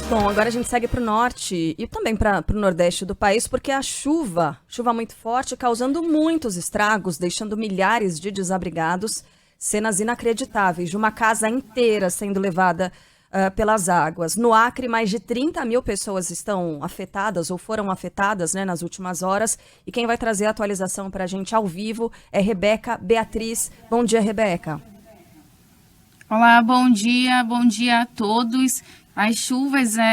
Bom, agora a gente segue para o norte e também para o nordeste do país, porque a chuva muito forte, causando muitos estragos, deixando milhares de desabrigados, cenas inacreditáveis de uma casa inteira sendo levada pelas águas. No Acre, mais de 30 mil pessoas estão afetadas ou foram afetadas, né, nas últimas horas. E quem vai trazer a atualização para a gente ao vivo é Rebeca Beatriz. Bom dia, Rebeca. Olá, bom dia a todos.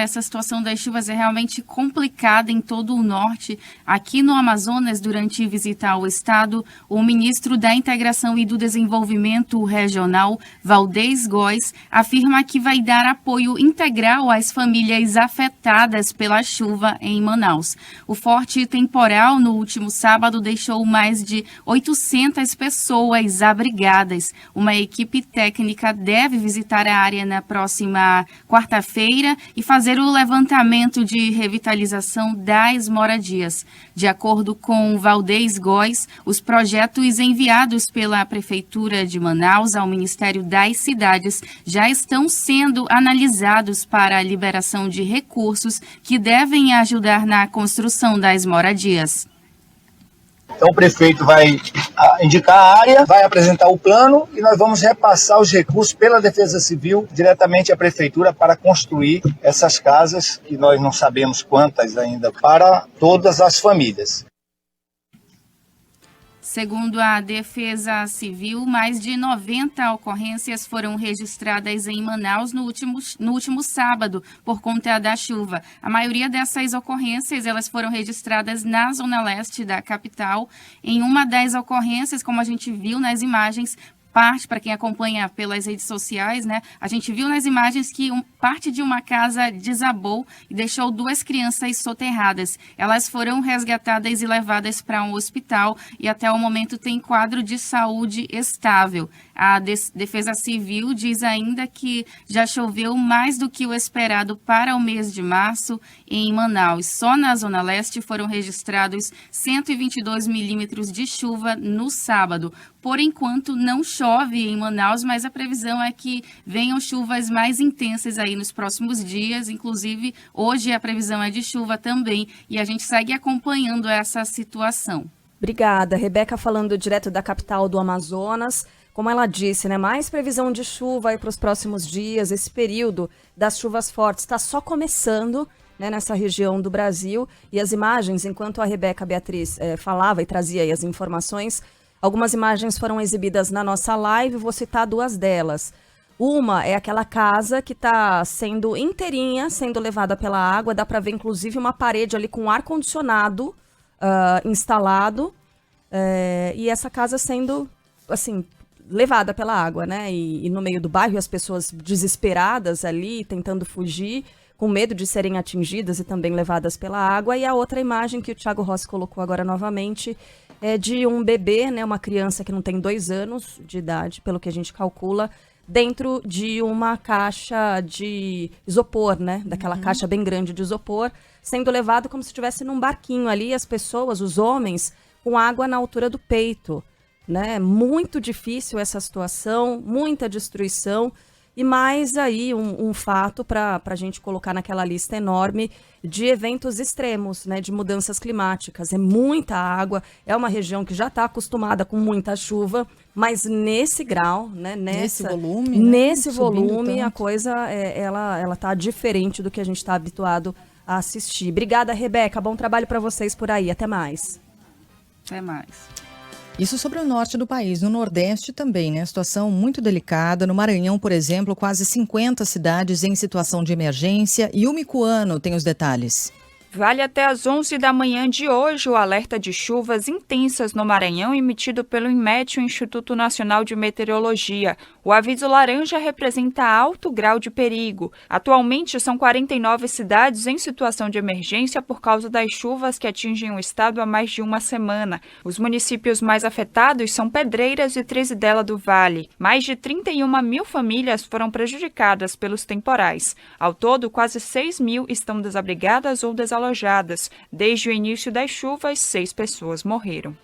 Essa situação das chuvas é realmente complicada em todo o norte. Aqui no Amazonas, durante visita ao estado, o ministro da Integração e do Desenvolvimento Regional, Valdez Góes, afirma que vai dar apoio integral às famílias afetadas pela chuva em Manaus. O forte temporal no último sábado deixou mais de 800 pessoas abrigadas. Uma equipe técnica deve visitar a área na próxima quarta-feira e fazer o levantamento de revitalização das moradias. De acordo com Valdez Góes, os projetos enviados pela Prefeitura de Manaus ao Ministério das Cidades já estão sendo analisados para a liberação de recursos que devem ajudar na construção das moradias. Então o prefeito vai indicar a área, vai apresentar o plano e nós vamos repassar os recursos pela Defesa Civil diretamente à prefeitura para construir essas casas, que nós não sabemos quantas ainda, para todas as famílias. Segundo a Defesa Civil, mais de 90 ocorrências foram registradas em Manaus no último sábado, por conta da chuva. A maioria dessas ocorrências elas foram registradas na zona leste da capital. Em uma das ocorrências, como a gente viu nas imagens, para quem acompanha pelas redes sociais, né? A gente viu nas imagens que parte de uma casa desabou e deixou 2 crianças soterradas. Elas foram resgatadas e levadas para um hospital e até o momento tem quadro de saúde estável. A Defesa Civil diz ainda que já choveu mais do que o esperado para o mês de março em Manaus. Só na Zona Leste foram registrados 122 milímetros de chuva no sábado. Por enquanto, não chove em Manaus, mas a previsão é que venham chuvas mais intensas aí nos próximos dias. Inclusive, hoje a previsão é de chuva também e a gente segue acompanhando essa situação. Obrigada. Rebeca falando direto da capital do Amazonas. Como ela disse, né, mais previsão de chuva aí para os próximos dias. Esse período das chuvas fortes está só começando, né, nessa região do Brasil. E as imagens, enquanto a Rebeca Beatriz falava e trazia aí as informações, algumas imagens foram exibidas na nossa live, vou citar 2 delas. Uma é aquela casa que está sendo inteirinha, sendo levada pela água. Dá para ver, inclusive, uma parede ali com ar-condicionado instalado. E essa casa sendo, assim, levada pela água, né? E no meio do bairro, as pessoas desesperadas ali, tentando fugir, com medo de serem atingidas e também levadas pela água. E a outra imagem que o Thiago Rossi colocou agora novamente é de um bebê, né, uma criança que não tem 2 anos de idade, pelo que a gente calcula, dentro de uma caixa de isopor, né, daquela caixa bem grande de isopor, sendo levado como se estivesse num barquinho ali, as pessoas, os homens, com água na altura do peito, né? Muito difícil essa situação, muita destruição. E mais aí um fato para a gente colocar naquela lista enorme de eventos extremos, né, de mudanças climáticas. É muita água, é uma região que já está acostumada com muita chuva, mas nesse grau, né, nesse volume, a coisa ela tá diferente do que a gente está habituado a assistir. Obrigada, Rebeca. Bom trabalho para vocês por aí. Até mais. Até mais. Isso sobre o norte do país. No nordeste também, né? Situação muito delicada. No Maranhão, por exemplo, quase 50 cidades em situação de emergência. E o Micoano tem os detalhes. Vale até às 11 da manhã de hoje o alerta de chuvas intensas no Maranhão emitido pelo INMET, o Instituto Nacional de Meteorologia. O aviso laranja representa alto grau de perigo. Atualmente, são 49 cidades em situação de emergência por causa das chuvas que atingem o estado há mais de uma semana. Os municípios mais afetados são Pedreiras e Trizidela do Vale. Mais de 31 mil famílias foram prejudicadas pelos temporais. Ao todo, quase 6 mil estão desabrigadas ou desalojadas. Desde o início das chuvas, 6 pessoas morreram.